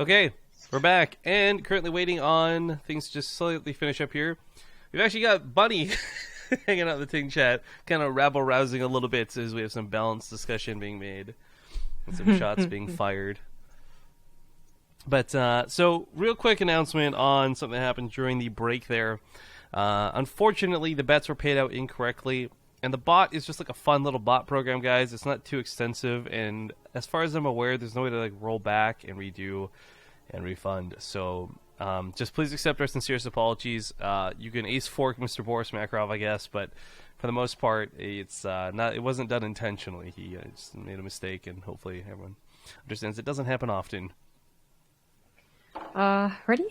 Okay, we're back, and currently waiting on things to just slightly finish up here. We've actually got Bunny hanging out in the Ting chat, kind of rabble-rousing a little bit as we have some balanced discussion being made and some shots being fired. But, so, real quick announcement on something that happened during the break there. Unfortunately, the bets were paid out incorrectly, and the bot is just like a fun little bot program, guys. It's not too extensive, and as far as I'm aware, there's no way to like roll back and redo and refund. So just please accept our sincerest apologies. You can ace fork Mr. Boris Makarov, I guess, but for the most part, it's not. It wasn't done intentionally. He just made a mistake, and hopefully everyone understands it doesn't happen often. Ready?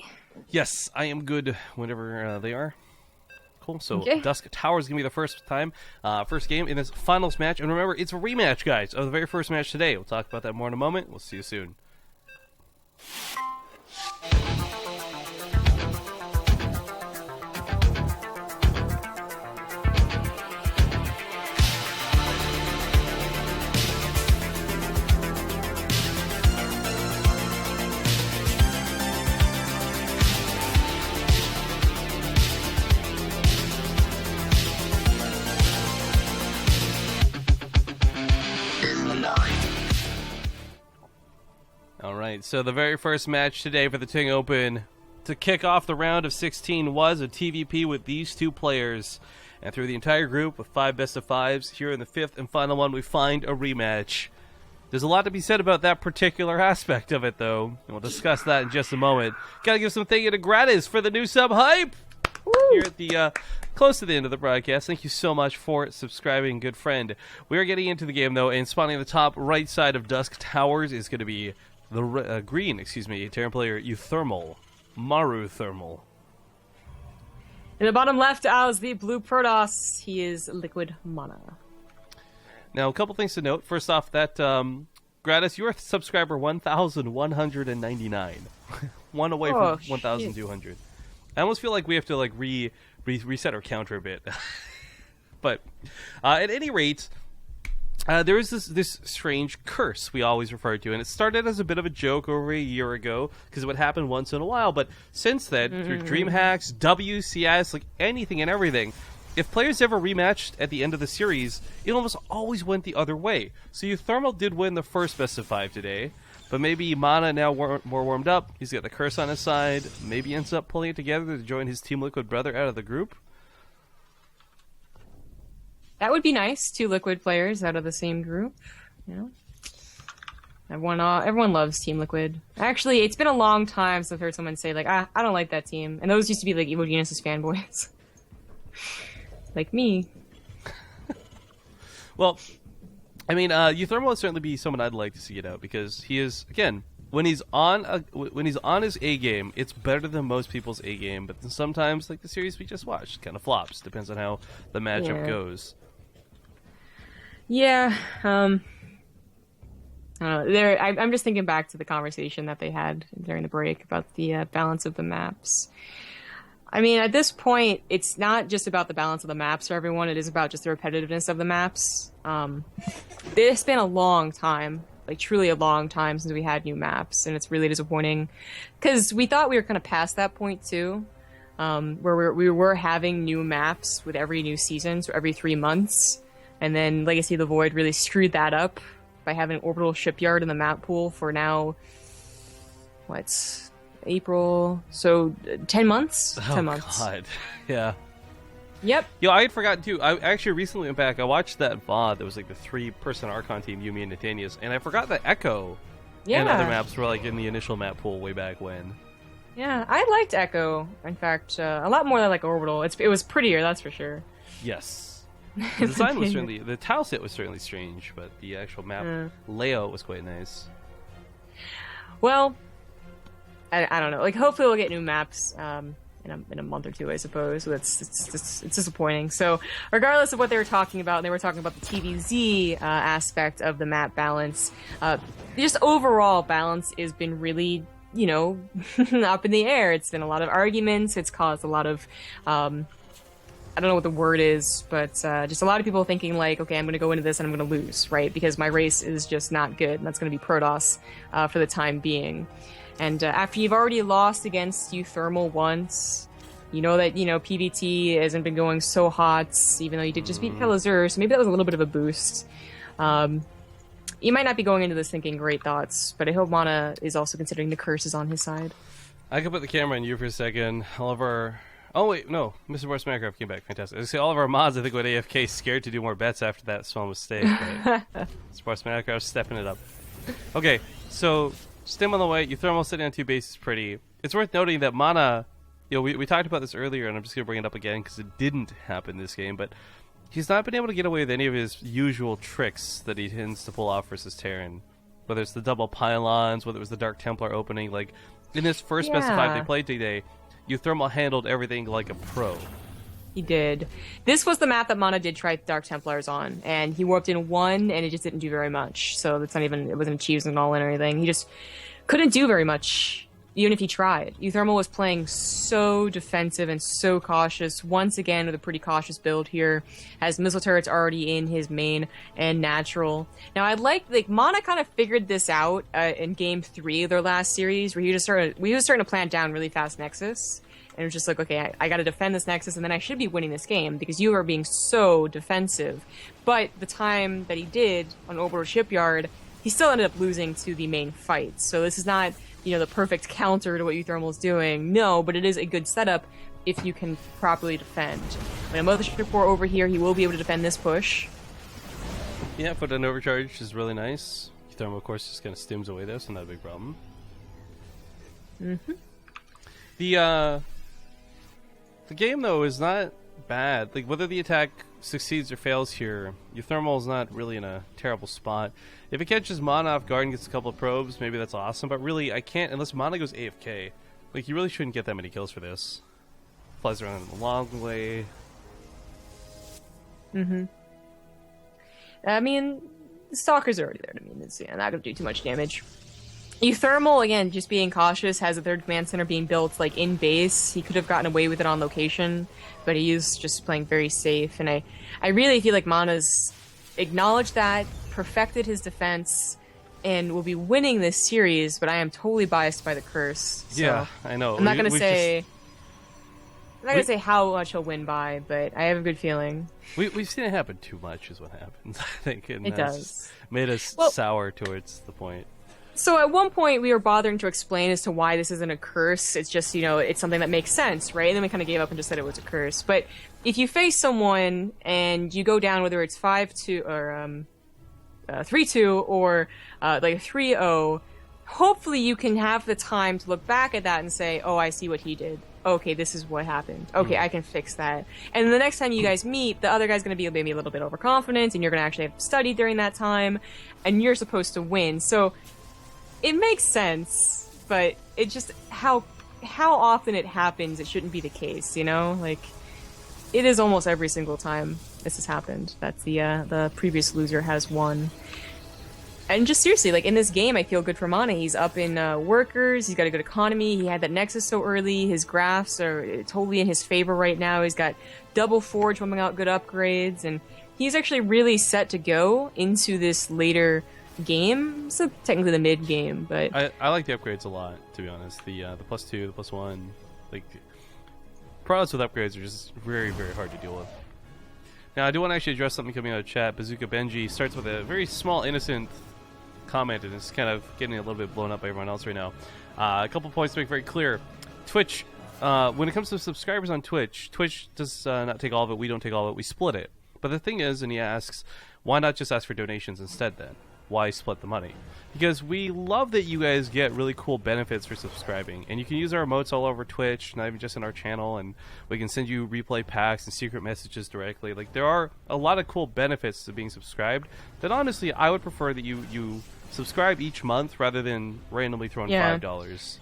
Yes, I am good whenever they are. Cool. So Okay. Dusk Tower is going to be the first game in this finals match. And remember, it's a rematch, guys, of the very first match today. We'll talk about that more in a moment. We'll see you soon. Alright, so the very first match today for the Ting Open to kick off the round of 16 was a TvP with these two players. And through the entire group with 5 best-of-5s, here in the 5th and final one we find a rematch. There's a lot to be said about that particular aspect of it, though, and we'll discuss that in just a moment. Gotta give some thank you to Gratis for the new sub hype! Woo! Here at the close to the end of the broadcast. Thank you so much for subscribing, good friend. We are getting into the game, though, and spawning on the top right side of Dusk Towers is going to be the green, Terran player uThermal. MaRo16. In the bottom left, as the blue Protoss, he is liquid MaNa. Now, a couple things to note. First off, that Gratis, you are subscriber 1,199. One away from 1,200. I almost feel like we have to like reset our counter a bit. But at any rate, there is this strange curse we always refer to, and it started as a bit of a joke over a year ago because it would happen once in a while. But since then, through DreamHacks, WCS, like anything and everything, if players ever rematched at the end of the series, it almost always went the other way. So uThermal did win the first best-of-5 today, but maybe MaNa now more warmed up. He's got the curse on his side. Maybe ends up pulling it together to join his Team Liquid brother out of the group. That would be nice. 2 liquid players out of the same group. You know, everyone loves Team Liquid. Actually, it's been a long time since I've heard someone say like, I don't like that team. And those used to be like Evo Genius's fanboys, like me. Well, I mean, uThermal would certainly be someone I'd like to see it out because he is, again, when he's on his A game, it's better than most people's A game. But then sometimes, like the series we just watched, kind of flops. Depends on how the matchup goes. Yeah, I don't know. I'm just thinking back to the conversation that they had during the break about the balance of the maps. I mean, at this point, it's not just about the balance of the maps for everyone. It is about just the repetitiveness of the maps. It's been a long time, like truly a long time since we had new maps, and it's really disappointing because we thought we were kind of past that point too, where we were having new maps with every new season, so every 3 months. And then Legacy of the Void really screwed that up by having Orbital Shipyard in the map pool for now, April? So 10 months? 10 months. Oh, God. Yeah. Yep. Yo, I had forgotten, too. I actually recently went back. I watched that VOD that was like the 3-person Archon team, Yumi and Nathanius, and I forgot that Echo and other maps were like in the initial map pool way back when. Yeah, I liked Echo, in fact, a lot more than like Orbital. It was prettier, that's for sure. Yes. The design was certainly, the tile set was certainly strange, but the actual map layout was quite nice. Well, I don't know. Like, hopefully we'll get new maps in a month or 2, I suppose. So it's disappointing. So, regardless of what they were talking about the TvZ aspect of the map balance. Just overall balance has been really, you know, up in the air. It's been a lot of arguments. It's caused a lot of I don't know what the word is, but just a lot of people thinking like, okay, I'm going to go into this and I'm going to lose, right? Because my race is just not good, and that's going to be Protoss for the time being. And after you've already lost against uThermal once, you know that, PvT hasn't been going so hot, even though you did just beat Kelazur, so maybe that was a little bit of a boost. You might not be going into this thinking great thoughts, but I hope MaNa is also considering the curses on his side. I could put the camera on you for a second. All of our... Oh, wait, no. Mr. Boris Minecraft came back. Fantastic. I was say all of our mods, I think, went AFK scared to do more bets after that small mistake. But Mr. Boris Minecraft stepping it up. Okay, so Stim on the way. uThermal sitting on 2 bases pretty. It's worth noting that MaNa... we talked about this earlier, and I'm just going to bring it up again because it didn't happen this game, but he's not been able to get away with any of his usual tricks that he tends to pull off versus Terran. Whether it's the double pylons, whether it was the Dark Templar opening, like, in this first best of 5 they played today, uThermal handled everything like a pro. He did. This was the map that MaNa did try Dark Templars on, and he warped in 1, and it just didn't do very much. So that's not even, it wasn't achievement all in or anything. He just couldn't do very much, even if he tried. uThermal was playing so defensive and so cautious, once again with a pretty cautious build here, has missile turrets already in his main and natural. Now I'd like MaNa kind of figured this out in game 3 of their last series, where he was starting to plant down really fast Nexus. And it was just like, okay, I got to defend this Nexus, and then I should be winning this game because you are being so defensive. But the time that he did on Orbital Shipyard, he still ended up losing to the main fight. So this is not, the perfect counter to what uThermal is doing. No, but it is a good setup if you can properly defend. When a Mothership 4 over here, he will be able to defend this push. Yeah, put an overcharge is really nice. uThermal, of course, just kind of stims away there, so not a big problem. Mm-hmm. The game, though, is not bad. Like, whether the attack succeeds or fails here, uThermal is not really in a terrible spot. If it catches MaNa off guard and gets a couple of probes, maybe that's awesome. But really, I can't, unless MaNa goes AFK. Like, you really shouldn't get that many kills for this. Flies around in the long way. Mm-hmm. I mean, the Stalkers are already there. I mean, it's not going to do too much damage. uThermal, again, just being cautious, has a third command center being built, like, in base. He could have gotten away with it on location, but he is just playing very safe. And I really feel like MaNa's acknowledged that, perfected his defense, and will be winning this series, but I am totally biased by the curse. So yeah, I know. I'm not going to say... I'm not going to say how much he'll win by, but I have a good feeling. We've seen it happen too much is what happens, I think. And it does. Made us sour towards the point. So at one point we were bothering to explain as to why this isn't a curse. It's just, it's something that makes sense, right? And then we kind of gave up and just said it was a curse. But if you face someone and you go down, whether it's 5-2 or 3-2 or like 3-0, hopefully you can have the time to look back at that and say, oh, I see what he did. Okay, this is what happened. Okay, I can fix that. And the next time you guys meet, the other guy's going to be maybe a little bit overconfident, and you're going to actually have studied during that time, and you're supposed to win. So it makes sense, but it just how often it happens, it shouldn't be the case, Like, it is almost every single time this has happened that the previous loser has won. And just seriously, like, in this game, I feel good for MaNa. He's up in workers, he's got a good economy, he had that Nexus so early, his graphs are totally in his favor right now, he's got double forge pumping out good upgrades, and he's actually really set to go into this later game, so technically the mid game, but I like the upgrades a lot, to be honest. The +2, the +1, like, products with upgrades are just very, very hard to deal with. Now, I do want to actually address something coming out of chat. Bazooka Benji starts with a very small, innocent comment, and it's kind of getting a little bit blown up by everyone else right now. A couple points to make very clear. Twitch, when it comes to subscribers on Twitch, Twitch does not take all of it. We don't take all of it. We split it. But the thing is, and he asks, why not just ask for donations instead then? Why split the money? Because we love that you guys get really cool benefits for subscribing, and you can use our emotes all over Twitch, not even just in our channel, and we can send you replay packs and secret messages directly. Like, there are a lot of cool benefits to being subscribed that honestly I would prefer that you subscribe each month rather than randomly throwing $5.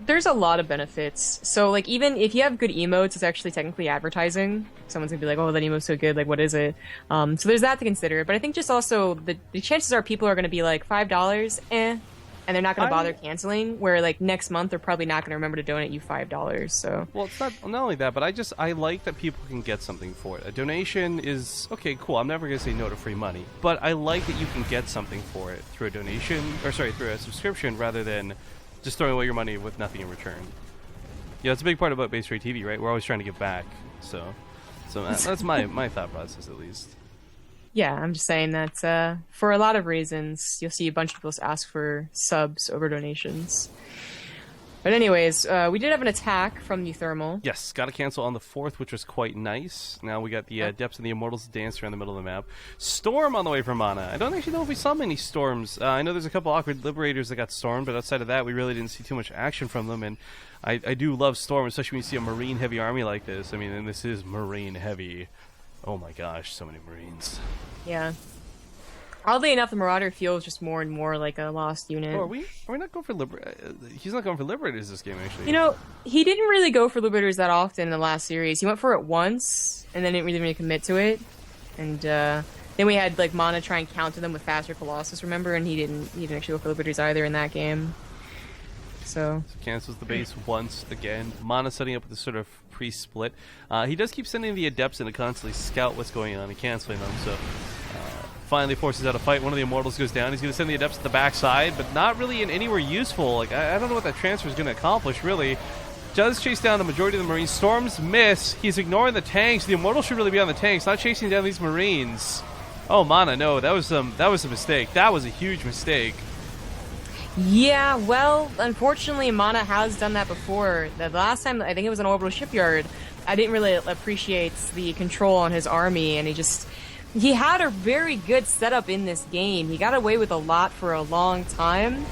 There's a lot of benefits. So, like, even if you have good emotes, it's actually technically advertising. Someone's gonna be like, oh, that emote's so good, like, what is it? So there's that to consider. But I think just also, the chances are people are gonna be like, $5? and they're not going to bother canceling. Where like next month they're probably not going to remember to donate you $5. So well, it's not only that, but I like that people can get something for it. A donation is okay, cool. I'm never going to say no to free money, but I like that you can get something for it through a donation, or sorry, through a subscription, rather than just throwing away your money with nothing in return. Yeah, it's a big part about BaseTradeTV, right? We're always trying to give back, so that's my thought process at least. yeah, I'm just saying that for a lot of reasons, you'll see a bunch of people ask for subs over donations. But anyways, we did have an attack from uThermal. Yes, got to cancel on the 4th, which was quite nice. Now we got the Depths and the Immortals dance around the middle of the map. Storm on the way from MaNa. I don't actually know if we saw many storms. I know there's a couple awkward Liberators that got stormed, but outside of that, we really didn't see too much action from them. And I do love Storm, especially when you see a Marine-heavy army like this. I mean, and this is Marine-heavy. Oh my gosh, so many Marines. Yeah. Oddly enough, the Marauder feels just more and more like a lost unit. Oh, are we not going for he's not going for Liberators this game, actually. You know, he didn't really go for Liberators that often in the last series. He went for it once, and then didn't really commit to it. And then we had like MaNa try and counter them with faster Colossus, remember? And he didn't actually go for Liberators either in that game. So cancels the base once again. MaNa setting up with this sort of pre-split. He does keep sending the Adepts in to constantly scout what's going on and canceling them, so finally forces out a fight. One of the Immortals goes down. He's going to send the Adepts to the backside, but not really in anywhere useful. Like I don't know what that transfer is going to accomplish, really. Does chase down the majority of the Marines. Storms miss. He's ignoring the tanks. The Immortals should really be on the tanks, not chasing down these Marines. Oh, MaNa, no, that was a mistake. That was a huge mistake. yeah, well, unfortunately, MaNa has done that before. The last time, I think it was an Orbital Shipyard, I didn't really appreciate the control on his army, and he had a very good setup in this game. He got away with a lot for a long time,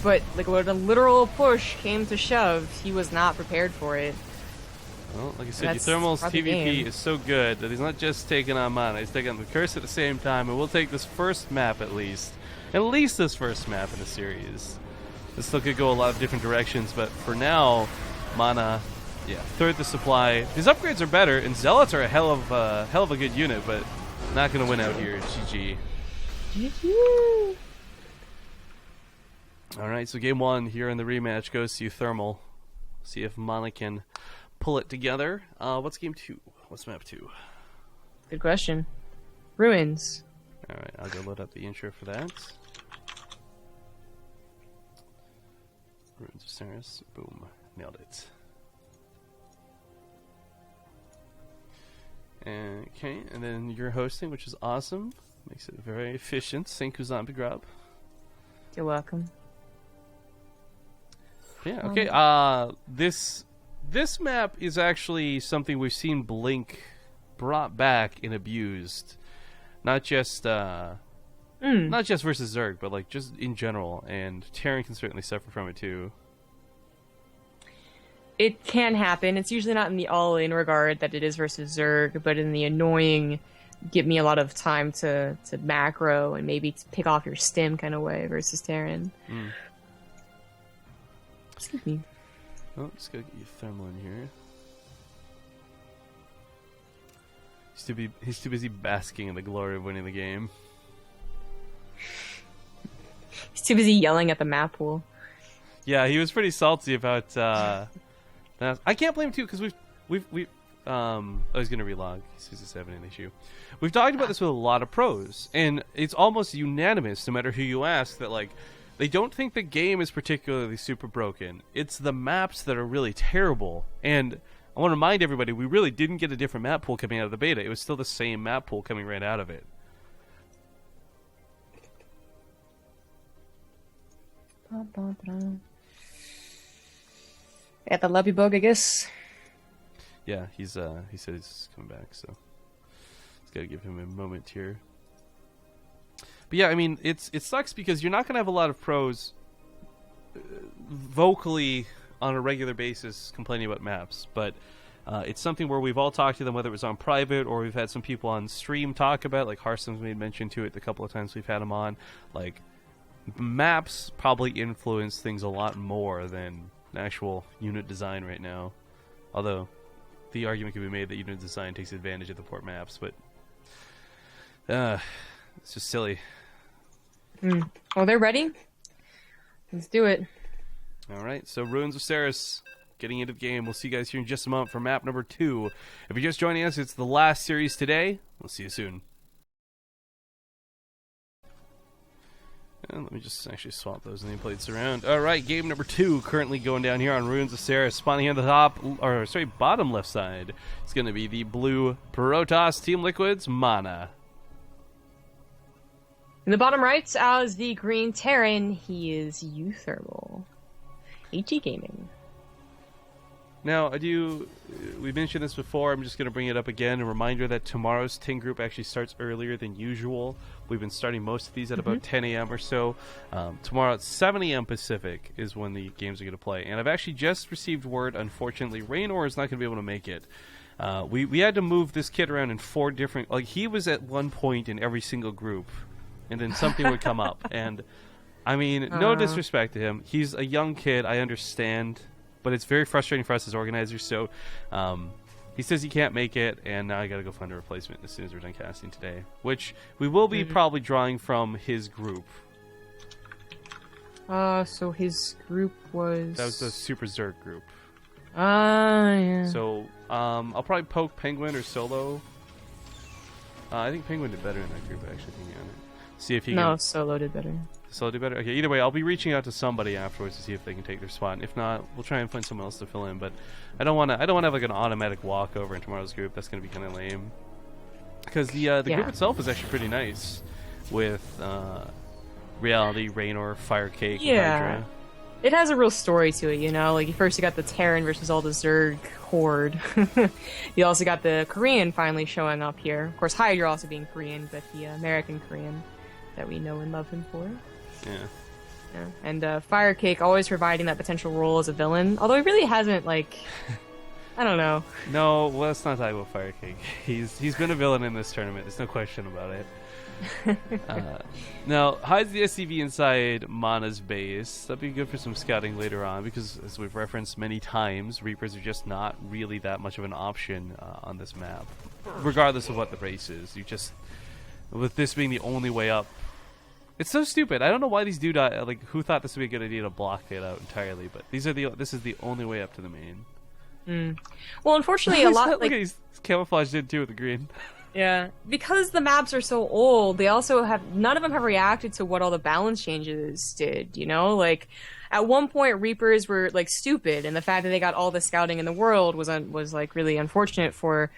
but like when a literal push came to shove, he was not prepared for it. Well, like I said, uThermal's TvP is so good that he's not just taking on MaNa, he's taking on the Curse at the same time, and we'll take this first map at least. At least this first map in the series. This still could go a lot of different directions, but for now, MaNa, yeah, third the supply. His upgrades are better, and Zealots are a hell of a good unit, but not going to win out here. GG. GG. All right, so game 1 here in the rematch goes to uThermal. See if MaNa can pull it together. What's game 2? What's map 2? Good question. Ruins. All right, I'll go load up the intro for that. Ruins of Ceres. Boom. Nailed it. Okay, and then you're hosting, which is awesome. Makes it very efficient. Senku Zombie Grub. You're welcome. Yeah, okay. This map is actually something we've seen Blink brought back and abused. Not just versus Zerg, but like just in general, and Terran can certainly suffer from it too. It can happen. It's usually not in the all-in regard that it is versus Zerg, but in the annoying, give me a lot of time to macro and maybe pick off your stim kind of way versus Terran. Excuse me. Oh, just gotta get uThermal in here. He's too busy basking in the glory of winning the game. He's too busy yelling at the map pool. Yeah, he was pretty salty about that. I can't blame him too, because we've oh, he's gonna relog. He's a 7 issue. We've talked about this with a lot of pros, and it's almost unanimous, no matter who you ask, that like they don't think the game is particularly super broken. It's the maps that are really terrible. And I want to remind everybody, we really didn't get a different map pool coming out of the beta. It was still the same map pool coming right out of it. At the lobby bug, I guess. Yeah, he said he's coming back, so just gotta give him a moment here. But yeah, I mean, it sucks because you're not gonna have a lot of pros vocally on a regular basis complaining about maps, but it's something where we've all talked to them, whether it was on private or we've had some people on stream talk about, like Harson's made mention to it the couple of times we've had him on. Like, maps probably influence things a lot more than actual unit design right now. Although, the argument could be made that unit design takes advantage of the port maps, but it's just silly. Oh, they're ready? Let's do it. All right, so Ruins of Ceres getting into the game. We'll see you guys here in just a moment for map number 2. If you're just joining us, it's the last series today. We'll see you soon. And let me just actually swap those nameplates around. All right, game number 2 currently going down here on Ruins of Ceres. Spawning here on the top, or sorry, bottom left side. It's going to be the blue Protoss Team Liquid's MaNa. In the bottom right, as the green Terran, he is uThermal. HE Gaming. Now, we mentioned this before, I'm just going to bring it up again. A reminder that tomorrow's TING group actually starts earlier than usual. We've been starting most of these at about 10 a.m. or so. Tomorrow at 7 a.m. Pacific is when the games are going to play. And I've actually just received word, unfortunately, Raynor is not going to be able to make it. We had to move this kid around in 4 different... Like, he was at one point in every single group, and then something would come up. And, I mean, no disrespect to him. He's a young kid, I understand. But it's very frustrating for us as organizers, so he says he can't make it, and now I gotta go find a replacement as soon as we're done casting today. Which we will be probably drawing from his group. So his group was... That was the Super Zerg group. Yeah. So, I'll probably poke Penguin or Solo. I think Penguin did better in that group, actually, thinking on it. See if he No, can... Solo did better. Solo did better? Okay, either way, I'll be reaching out to somebody afterwards to see if they can take their spot. And if not, we'll try and find someone else to fill in. But I don't want to have like an automatic walkover in tomorrow's group. That's going to be kind of lame. Because the group itself is actually pretty nice. With Reality, Raynor, Firecake, and Hydra. It has a real story to it, you know? Like, first you got the Terran versus all the Zerg horde. You also got the Korean finally showing up here. Of course, Hydra also being Korean, but the American Korean that we know and love him for. Yeah. And Firecake always providing that potential role as a villain, although he really hasn't, like... I don't know. No, well, let's not talk about Firecake. He's been a villain in this tournament. There's no question about it. Now, hides the SCV inside MaNa's base. That'd be good for some scouting later on, because as we've referenced many times, Reapers are just not really that much of an option on this map, regardless of what the race is. You just, with this being the only way up, it's so stupid. I don't know why these dudes like who thought this would be a good idea to block it out entirely, but this is the only way up to the main. Well, unfortunately, a lot look at he's camouflaged in too with the green. Yeah, because the maps are so old, they also have none of them have reacted to what all the balance changes did. You know, like at one point Reapers were like stupid, and the fact that they got all the scouting in the world was like really unfortunate for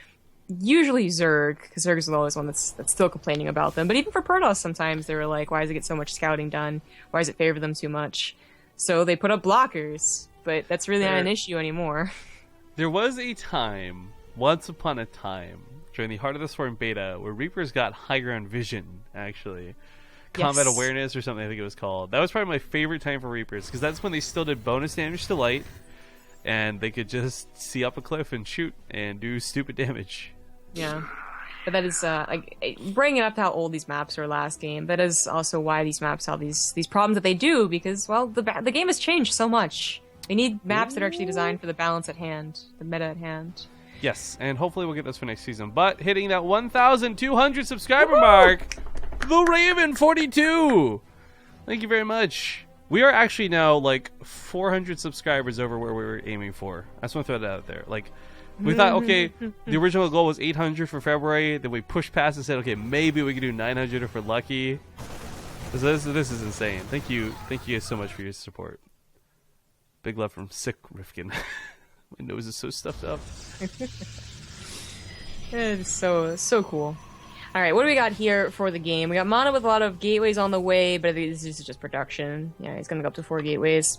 usually Zerg, because Zerg is always one that's still complaining about them. But even for Protoss, sometimes they were like, "Why does it get so much scouting done? Why does it favor them too much?" So they put up blockers, but that's really not an issue anymore. There was a time, once upon a time, during the Heart of the Swarm beta, where Reapers got high ground vision, actually. Combat awareness or something, I think it was called. That was probably my favorite time for Reapers, because that's when they still did bonus damage to light, and they could just see up a cliff and shoot and do stupid damage. Yeah. But that is, like, bringing up how old these maps are last game, that is also why these maps have these problems that they do, because, well, the game has changed so much. We need maps that are actually designed for the balance at hand, the meta at hand. Yes, and hopefully we'll get those for next season. But hitting that 1,200 subscriber mark, the Raven 42. Thank you very much. We are actually now like 400 subscribers over where we were aiming for. I just want to throw that out there. Like, we thought, okay, the original goal was 800 for February. Then we pushed past and said, okay, maybe we can do 900 if we're lucky. This is insane. Thank you guys so much for your support. Big love from Sick Rifkin. My nose is so stuffed up. It's so cool. All right, what do we got here for the game? We got MaNa with a lot of gateways on the way, but this is just production. Yeah, he's going to go up to 4 gateways.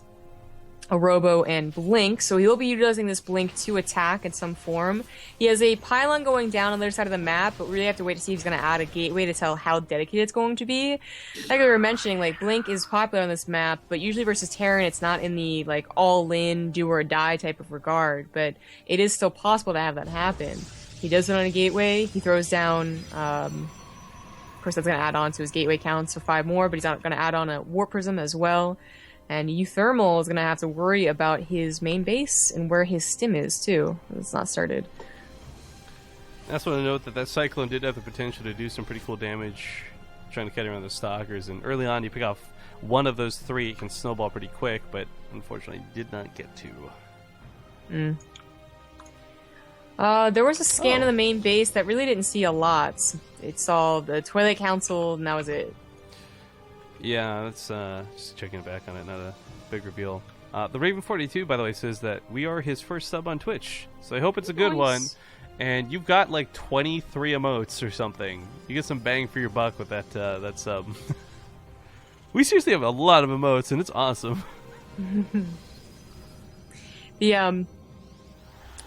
A Robo and Blink, so he'll be utilizing this Blink to attack in some form. He has a pylon going down on the other side of the map, but we really have to wait to see if he's going to add a gateway to tell how dedicated it's going to be. Like we were mentioning, like Blink is popular on this map, but usually versus Terran, it's not in the like all-in, do-or-die type of regard, but it is still possible to have that happen. He does it on a gateway, he throws down, of course that's going to add on to his gateway count, so 5 more, but he's not going to add on a Warp Prism as well. And uThermal is going to have to worry about his main base and where his stim is, too. It's not started. I just want to note that Cyclone did have the potential to do some pretty cool damage trying to cut around the Stalkers. And early on, you pick off one of those three can snowball pretty quick, but unfortunately did not get to. There was a scan of the main base that really didn't see a lot. It saw the Twilight Council, and that was it. Yeah, that's just checking back on it, not a big reveal. The Raven42, by the way, says that we are his first sub on Twitch, so I hope it's a good one. And you've got like 23 emotes or something. You get some bang for your buck with that sub. We seriously have a lot of emotes, and it's awesome. The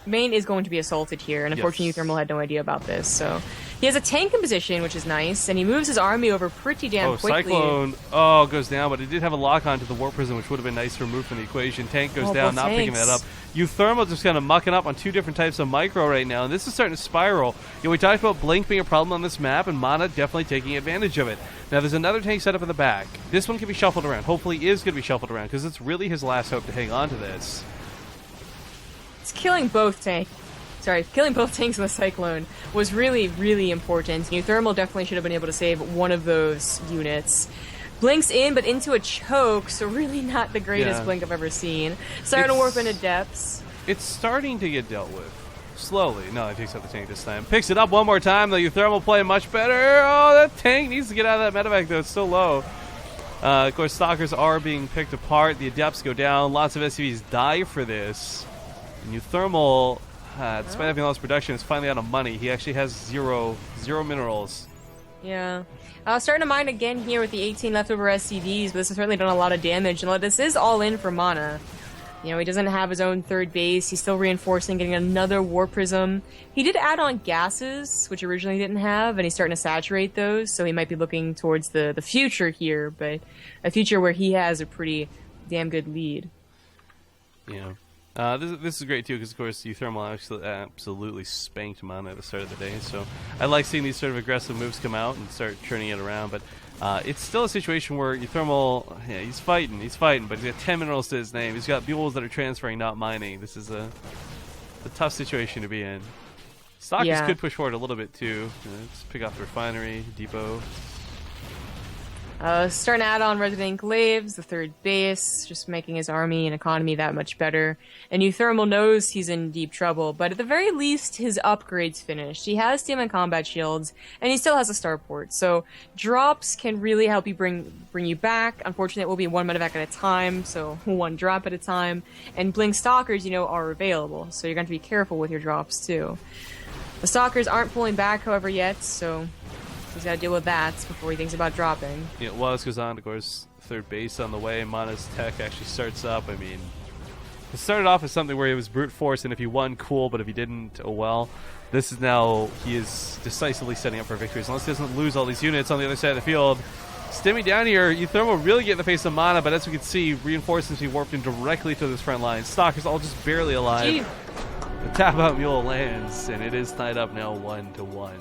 main is going to be assaulted here, and unfortunately uThermal had no idea about this, so he has a tank in position, which is nice, and he moves his army over pretty damn quickly. Cyclone goes down, but it did have a lock-on to the Warp Prism, which would have been nice to remove from the equation. Tank goes down, not picking that up. uThermal just kind of mucking up on two different types of micro right now, and this is starting to spiral. We talked about Blink being a problem on this map, and MaNa definitely taking advantage of it. Now, there's another tank set up in the back. This one can be shuffled around. Hopefully is going to be shuffled around, because it's really his last hope to hang on to this. It's killing both tanks. Killing both tanks in the Cyclone was really, really important. uThermal definitely should have been able to save one of those units. Blinks in, but into a choke, so really not the greatest blink I've ever seen. Starting to warp into depths. It's starting to get dealt with. Slowly. No, it takes out the tank this time. Picks it up one more time, though. uThermal playing much better. Oh, that tank needs to get out of that medevac, though. It's so low. Of course, Stalkers are being picked apart. The Adepts go down. Lots of SCVs die for this. And uThermal, despite having lost production, is finally out of money. He actually has zero minerals. Yeah. Starting to mine again here with the 18 leftover SCVs, but this has certainly done a lot of damage. And this is all in for MaNa. He doesn't have his own third base. He's still reinforcing, getting another Warp Prism. He did add on gases, which originally he didn't have, and he's starting to saturate those, so he might be looking towards the future here, but a future where he has a pretty damn good lead. Yeah. This is great too, because of course uThermal actually absolutely spanked MaNa at the start of the day. So I like seeing these sort of aggressive moves come out and start turning it around. But it's still a situation where uThermal, he's fighting, but he's got 10 minerals to his name. He's got mules that are transferring, not mining. This is a tough situation to be in. Stalkers could push forward a little bit too. Just pick off the refinery, depot. Starting to add on Resident Enclaves, the third base, just making his army and economy that much better. And uThermal knows he's in deep trouble, but at the very least, his upgrade's finished. He has Steam and Combat Shields, and he still has a starport. So drops can really help you bring you back. Unfortunately, it will be one medevac at a time, so one drop at a time. And Blink Stalkers, are available, so you're going to be careful with your drops, too. The Stalkers aren't pulling back, however, yet, so he's got to deal with that before he thinks about dropping. Yeah, while this goes on, of course, third base on the way. MaNa's tech actually starts up. I mean, it started off as something where he was brute force, and if he won, cool, but if he didn't, oh well. This is now, he is decisively setting up for victories, unless he doesn't lose all these units on the other side of the field. Stimming down here, uThermal really get in the face of MaNa, but as we can see, reinforcements being warped in directly to this front line. Stalkers all just barely alive. Gee. The tap-out mule lands, and it is tied up now 1-1.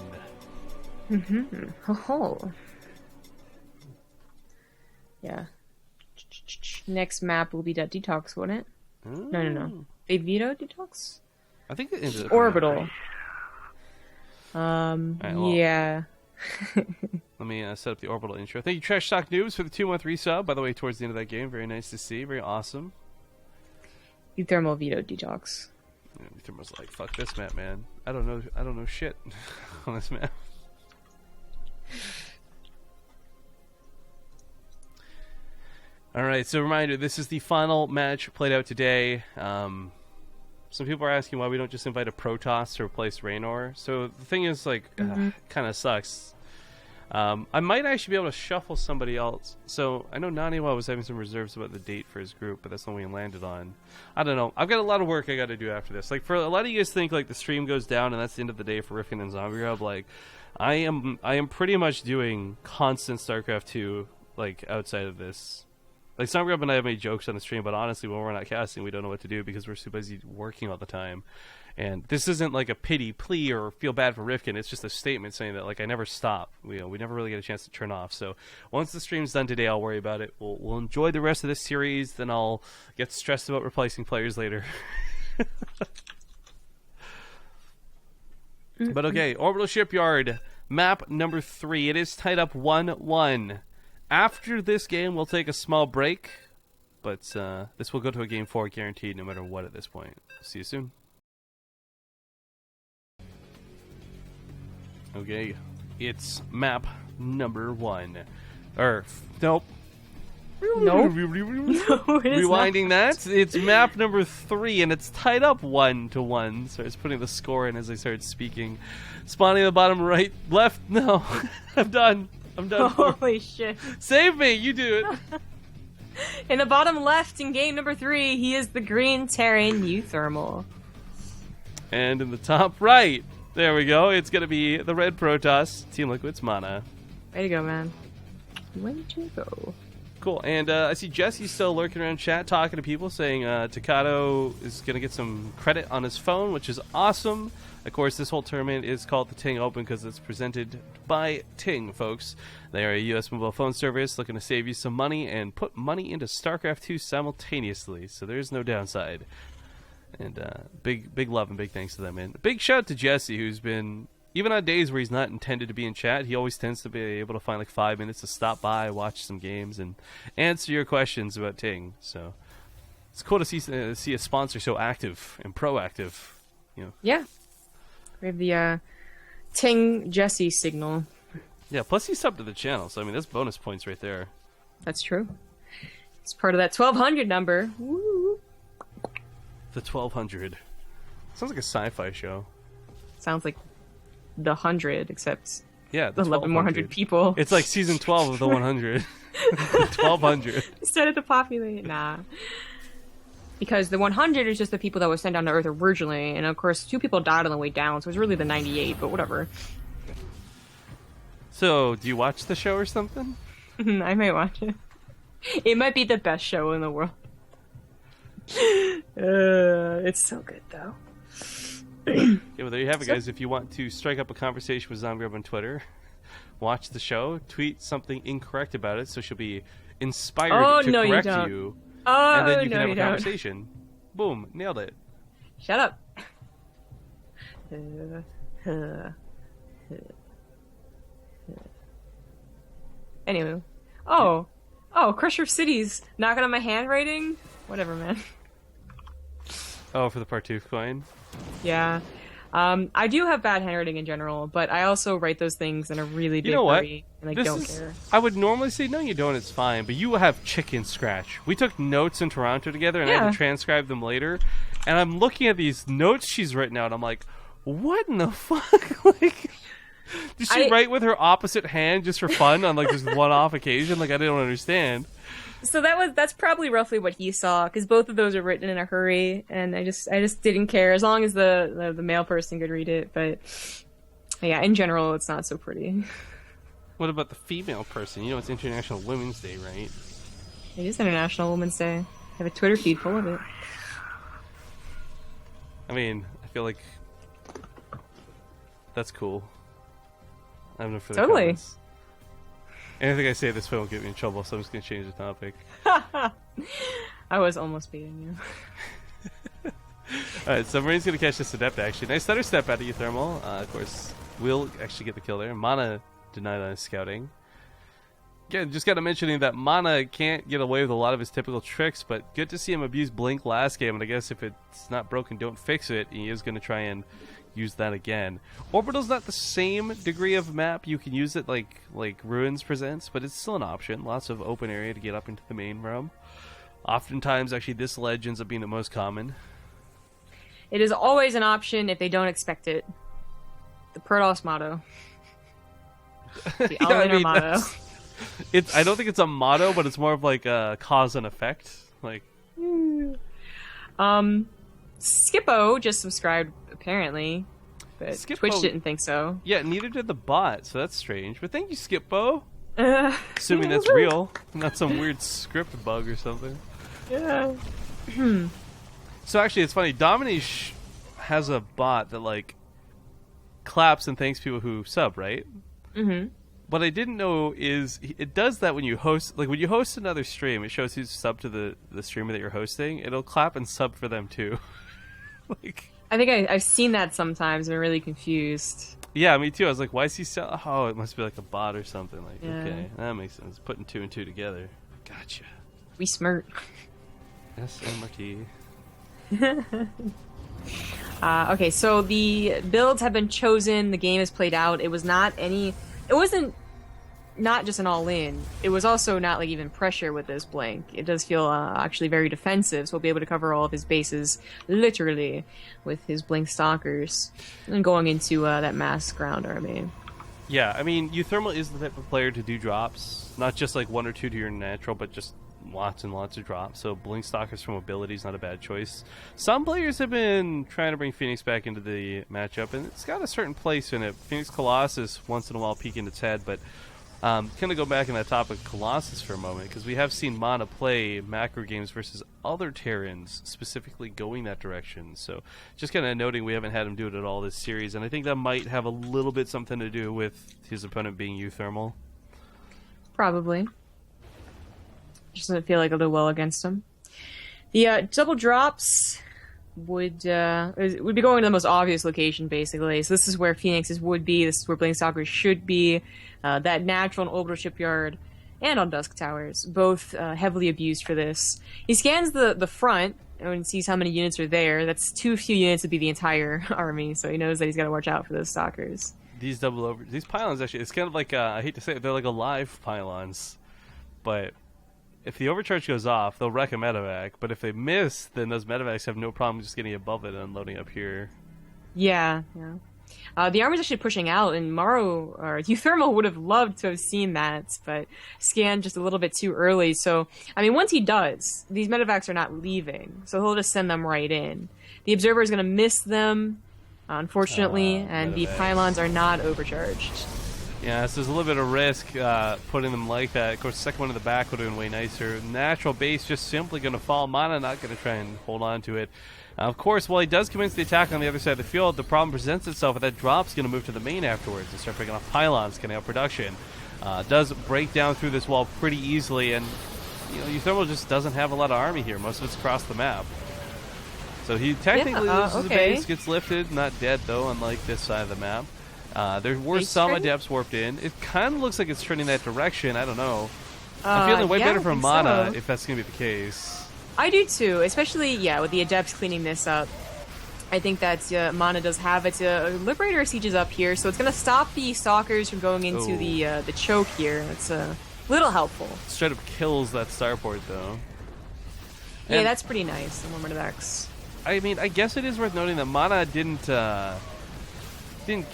Oh. Yeah. Next map will be that Detox, won't it? No. Vito Detox? I think it ended up Orbital. Right, well, yeah. Let me set up the Orbital intro. Thank you, Trash Talk Noobs, for the 2-month resub. By the way, towards the end of that game, very nice to see. Very awesome. uThermal Vito Detox. Yeah, uThermal's like, fuck this map, man. I don't know shit on this map. Alright, so reminder, this is the final match played out today. Some people are asking why we don't just invite a Protoss to replace Raynor. So the thing is, kind of sucks. I might actually be able to shuffle somebody else. So I know Naniwa was having some reserves about the date for his group, but that's the one we landed on. I don't know. I've got a lot of work I got to do after this. For a lot of you guys think the stream goes down and that's the end of the day for Rifkin and Zombie Grub. I am pretty much doing constant StarCraft 2 outside of this. Zombie Grub and I have made jokes on the stream, but honestly, when we're not casting, we don't know what to do because we're so busy working all the time. And this isn't a pity plea or feel bad for Rifkin. It's just a statement saying that I never stop. We never really get a chance to turn off. So once the stream's done today, I'll worry about it. We'll enjoy the rest of this series. Then I'll get stressed about replacing players later. But okay, Orbital Shipyard, map number 3. It is tied up 1-1. After this game, we'll take a small break, but this will go to a game 4 guaranteed no matter what at this point. See you soon. Okay, it's map number 1. Nope. Nope. No, it is Rewinding not. that, it's map number 3, and it's tied up 1-1. So I was putting the score in as I started speaking. Spawning at the bottom right, left. No, I'm done. I'm done. Holy shit. Save me, you do it. In the bottom left in game number 3, he is the green Terran uThermal. And in the top right, there we go. It's going to be the red Protoss, Team Liquid's MaNa. Way to go, man. Way to go. Cool. And I see Jesse's still lurking around chat, talking to people, saying Takado is going to get some credit on his phone, which is awesome. Of course, this whole tournament is called the TING Open because it's presented by TING, folks. They are a U.S. mobile phone service looking to save you some money and put money into StarCraft 2 simultaneously, so there's no downside. And big love and big thanks to them. And big shout out to Jesse, who's been, even on days where he's not intended to be in chat, he always tends to be able to find like 5 minutes to stop by, watch some games, and answer your questions about Ting. So it's cool to see a sponsor so active and proactive. You know. Yeah. We have the Ting Jesse signal. Yeah, plus he's subbed to the channel, so I mean that's bonus points right there. That's true. It's part of that 1200 number. Woo. The 1200. Sounds like a sci-fi show. Sounds like the 100, except yeah, the 11 more hundred people. It's like season 12 of the 100. 1200. Instead of the populate. Nah. Because the 100 is just the people that were sent down to Earth originally, and of course 2 people died on the way down, so it's really the 98, but whatever. So, do you watch the show or something? I might watch it. It might be the best show in the world. It's so good, though. Yeah, well, there you have it, guys. If you want to strike up a conversation with Zomgrub on Twitter, watch the show, tweet something incorrect about it, so she'll be inspired to correct you. Oh, and then you can no, have you a don't. conversation. Boom, nailed it. Shut up. Anyway. Oh, Crusher of Cities knocking on my handwriting? Whatever, man. Oh, for the Partouf coin? Yeah. I do have bad handwriting in general, but I also write those things in a really big hurry, and I don't care. I would normally say, no, you don't, it's fine, but you have chicken scratch. We took notes in Toronto together, and I had to transcribe them later, and I'm looking at these notes she's written out, I'm like, what in the fuck? Like, did she write with her opposite hand just for fun on, like, just one-off occasion? Like, I don't understand. So that's probably roughly what he saw, because both of those are written in a hurry, and I just didn't care as long as the male person could read it. But yeah, in general, it's not so pretty. What about the female person? You know, it's International Women's Day, right? It is International Women's Day. I have a Twitter feed full of it. I mean, I feel like that's cool. I have no further comments. Anything I say at this point will get me in trouble, so I'm just going to change the topic. I was almost beating you. Alright, so Marine's going to catch this adept, actually. Nice stutter step out of uThermal. Of course, we'll actually get the kill there. MaNa denied on his scouting. Again, just got to mention that MaNa can't get away with a lot of his typical tricks, but good to see him abuse Blink last game, and I guess if it's not broken, don't fix it. He is going to try and use that again. Orbital's not the same degree of map. You can use it like Ruins presents, but it's still an option. Lots of open area to get up into the main realm. Oftentimes, actually, this ledge ends up being the most common. It is always an option if they don't expect it. The Protoss motto. The elevator motto. I don't think it's a motto, but it's more of like a cause and effect. Like, Skippo just subscribed apparently, but Skippo, Twitch didn't think so. Yeah, neither did the bot, so that's strange. But thank you, Skippo. Assuming that's real, not some weird script bug or something. Yeah. So actually, it's funny. Dominish has a bot that like claps and thanks people who sub, right? Mm-hmm. What I didn't know is it does that when you host, like when you host another stream, it shows who's sub to the streamer that you're hosting. It'll clap and sub for them too. Like, I think I've seen that sometimes and I'm really confused. Yeah, me too. I was like, why is he sell? Oh, it must be like a bot or something. Like, Yeah. okay, that makes sense. Putting 2 and 2 together. Gotcha. We smart. SMRT. Okay, so the builds have been chosen. The game is played out. It was not any. It wasn't not just an all-in. It was also not like even pressure with this blank. It does feel actually very defensive, so we'll be able to cover all of his bases literally with his blink stalkers and going into that mass ground army. Yeah, I mean, uThermal is the type of player to do drops, not just like 1 or 2 to your natural, but just lots and lots of drops. So blink stalkers from ability is not a bad choice. Some players have been trying to bring Phoenix back into the matchup, and it's got a certain place in it. Phoenix Colossus once in a while peeking its head, but kind of go back in that topic Colossus for a moment, because we have seen MaNa play macro games versus other Terrans, specifically going that direction. So just kind of noting we haven't had him do it at all this series, and I think that might have a little bit something to do with his opponent being uThermal. Probably. Just doesn't feel like it'll do well against him. The double drops would be going to the most obvious location, basically. So this is where Phoenix's would be. This is where Blink Stalkers should be. That natural and orbital shipyard and on Dusk Towers, both heavily abused for this. He scans the front and sees how many units are there. That's too few units to be the entire army, so he knows that he's got to watch out for those stalkers. These these pylons, actually, it's kind of like, I hate to say it, they're like alive pylons. But if the overcharge goes off, they'll wreck a medevac. But if they miss, then those medevacs have no problem just getting above it and unloading up here. Yeah. The army's actually pushing out, and uThermal would have loved to have seen that, but scanned just a little bit too early. So, I mean, once he does, these medevacs are not leaving, so he'll just send them right in. The Observer is going to miss them, unfortunately, and the pylons are not overcharged. Yeah, so there's a little bit of risk putting them like that. Of course, the second one in the back would have been way nicer. Natural base just simply going to fall. MaNa not going to try and hold on to it. Of course, while he does commence the attack on the other side of the field, the problem presents itself with that drop's going to move to the main afterwards and start picking off pylons, getting out production. Does break down through this wall pretty easily, and uThermal just doesn't have a lot of army here. Most of it's across the map. So he technically loses the base, gets lifted, not dead though, unlike this side of the map. There were some adepts warped in. It kind of looks like it's turning that direction. I don't know. I'm feeling way better for MaNa if that's going to be the case. I do too, especially, with the adepts cleaning this up. I think that MaNa does have its Liberator sieges up here, so it's going to stop the Stalkers from going into the choke here. It's a little helpful. Straight up kills that starport, though. Yeah, that's pretty nice, the Moment of X. I mean, I guess it is worth noting that MaNa didn't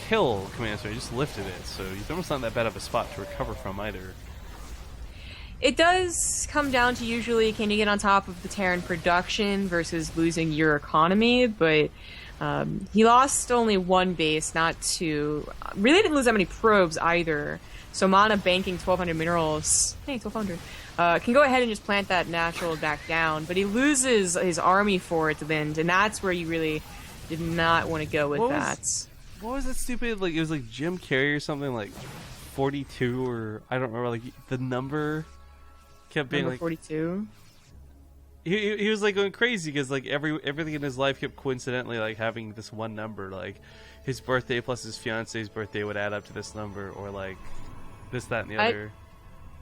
kill Command Center, he just lifted it, so uThermal's not that bad of a spot to recover from either. It does come down to usually can you get on top of the Terran production versus losing your economy, but he lost only one base, not two. Really didn't lose that many probes either. So MaNa banking 1,200 minerals, 1,200, can go ahead and just plant that natural back down, but he loses his army for it then, and that's where you really did not want to go with that. What was that stupid, like, it was like Jim Carrey or something, like 42, or I don't remember, like, the number kept being number like 42. He was like going crazy because like everything in his life kept coincidentally like having this one number, like his birthday plus his fiance's birthday would add up to this number, or like this, that, and the other.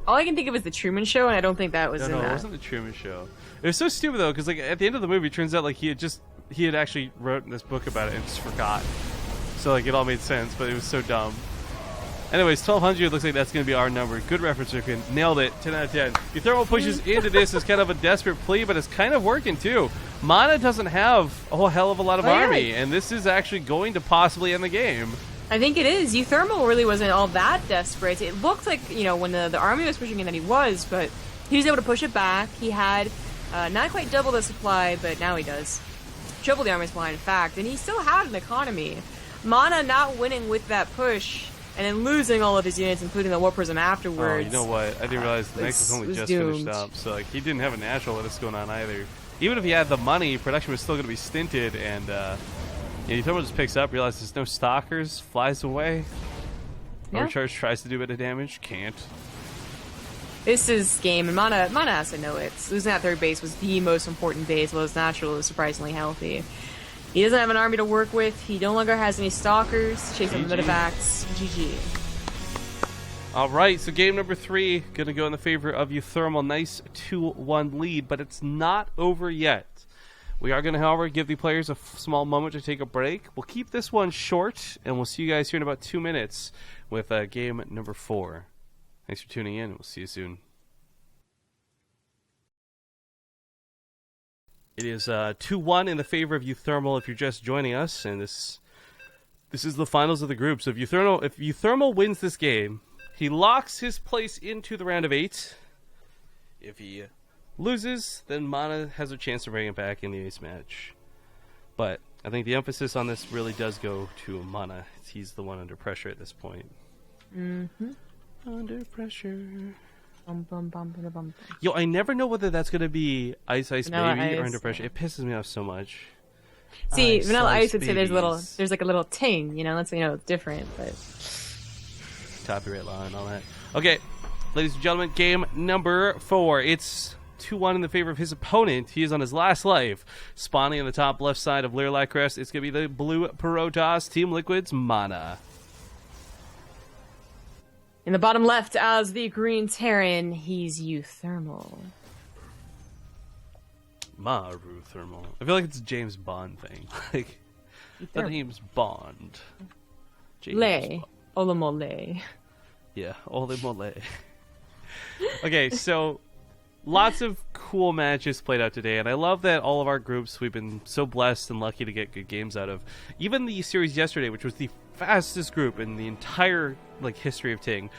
All I can think of is the Truman Show, and I don't think that was in that. No, it wasn't the Truman Show. It was so stupid though, because like at the end of the movie, it turns out like he had actually written this book about it and just forgot. So like it all made sense, but it was so dumb. Anyways, 1,200 looks like that's going to be our number. Good reference, Rickon. Nailed it. 10 out of 10. uThermal pushes into this as kind of a desperate plea, but it's kind of working too. MaNa doesn't have a whole hell of a lot of army, and this is actually going to possibly end the game. I think it is. uThermal really wasn't all that desperate. It looked like, when the army was pushing in that he was, but he was able to push it back. He had not quite double the supply, but now he does. Triple the army supply, in fact, and he still had an economy. MaNa not winning with that push, and then losing all of his units, including the Warp Prism afterwards. Oh, you know what? I didn't realize the Nexus only just finished up, so like he didn't have a natural with this going on either. Even if he had the money, production was still going to be stinted, and uThermal just picks up, realizes there's no stalkers, flies away. Overcharge tries to do a bit of damage, can't. This is game, and MaNa has to know it. Losing that third base was the most important base, while his natural is surprisingly healthy. He doesn't have an army to work with. He no longer has any stalkers. Chase on the medevacts. GG. All right, so game number 3 going to go in the favor of uThermal. Nice 2-1 lead, but it's not over yet. We are going to, however, give the players a small moment to take a break. We'll keep this one short, and we'll see you guys here in about 2 minutes with game number 4. Thanks for tuning in. We'll see you soon. It is 2-1 in the favor of uThermal if you're just joining us, and this is the finals of the group. So if uThermal wins this game, he locks his place into the round of 8. If he loses, then MaNa has a chance to bring it back in the ace match. But I think the emphasis on this really does go to MaNa. He's the one under pressure at this point. Mm-hmm. Under pressure. Bum, bum, bum, bum, bum. Yo, I never know whether that's going to be Ice Ice Vanilla Baby or Ice, Under Pressure. yeah. It pisses me off so much. See, Vanilla Ice would say Babies. there's like a little ting, let's it's different, but Copyright law and all that. Okay, ladies and gentlemen, game number 4. It's 2-1 in the favor of his opponent. He is on his last life. Spawning on the top left side of Lirilak Crest, it's going to be the blue Protoss Team Liquid's MaNa. in the bottom left as the green Terran, he's uThermal. Maru Thermal. I feel like it's a James Bond thing. Like, the name's Bond. James Lay. Bond. Olamole. Yeah, Ole Mole. Okay, so lots of cool matches played out today, and I love that all of our groups we've been so blessed and lucky to get good games out of. Even the series yesterday, which was the fastest group in the entire history of TING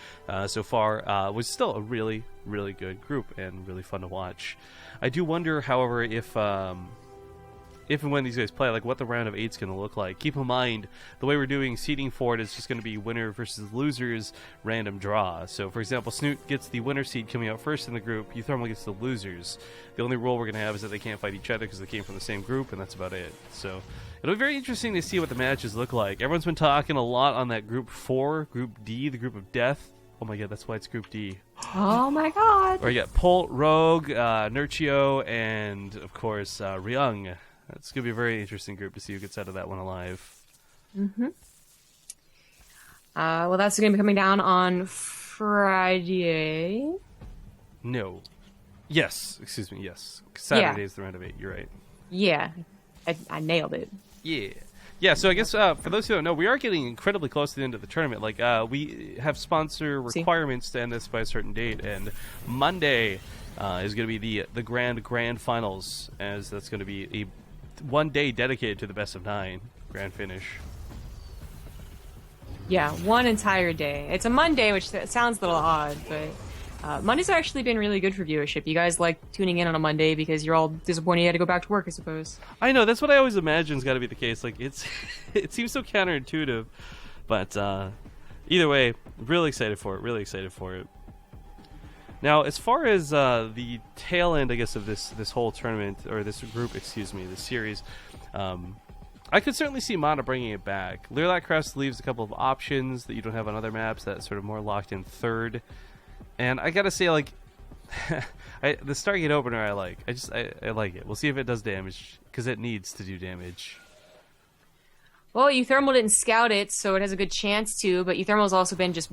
so far, was still a really, really good group and really fun to watch. I do wonder, however, if and when these guys play, what the round of 8's going to look like. Keep in mind, the way we're doing seeding for it is just going to be winner versus losers random draw. So, for example, Snoot gets the winner seed coming out first in the group. uThermal gets the losers. The only rule we're going to have is that they can't fight each other because they came from the same group, and that's about it. So, it'll be very interesting to see what the matches look like. Everyone's been talking a lot on that Group 4, Group D, the Group of Death. Oh my god, that's why it's Group D. Oh my god. Where you got Polt, Rogue, Nurchio, and, of course, Ryung. It's going to be a very interesting group to see who gets out of that one alive. Mm-hmm. Well, that's going to be coming down on Friday. No. Yes. Excuse me. Yes. Saturday is the round of 8. You're right. Yeah. I nailed it. Yeah. Yeah, so I guess for those who don't know, we are getting incredibly close to the end of the tournament. We have sponsor requirements to end this by a certain date, and Monday is going to be the grand finals, as that's going to be a 1 day dedicated to the best of 9 grand finish. Yeah, 1 entire day. It's a Monday, which sounds a little odd, but Mondays have actually been really good for viewership. You guys like tuning in on a Monday because you're all disappointed you had to go back to work, I suppose. I know, that's what I always imagine's got to be the case. It seems so counterintuitive, but either way, really excited for it. Now, as far as the tail end, I guess, of this whole tournament, or this group, excuse me, this series, I could certainly see MaNa bringing it back. Lirilak Crest leaves a couple of options that you don't have on other maps, that sort of more locked in third. And I gotta say, the Stargate opener I like. I like it. We'll see if it does damage, because it needs to do damage. Well, uThermal didn't scout it, so it has a good chance to, but uThermal's also been just,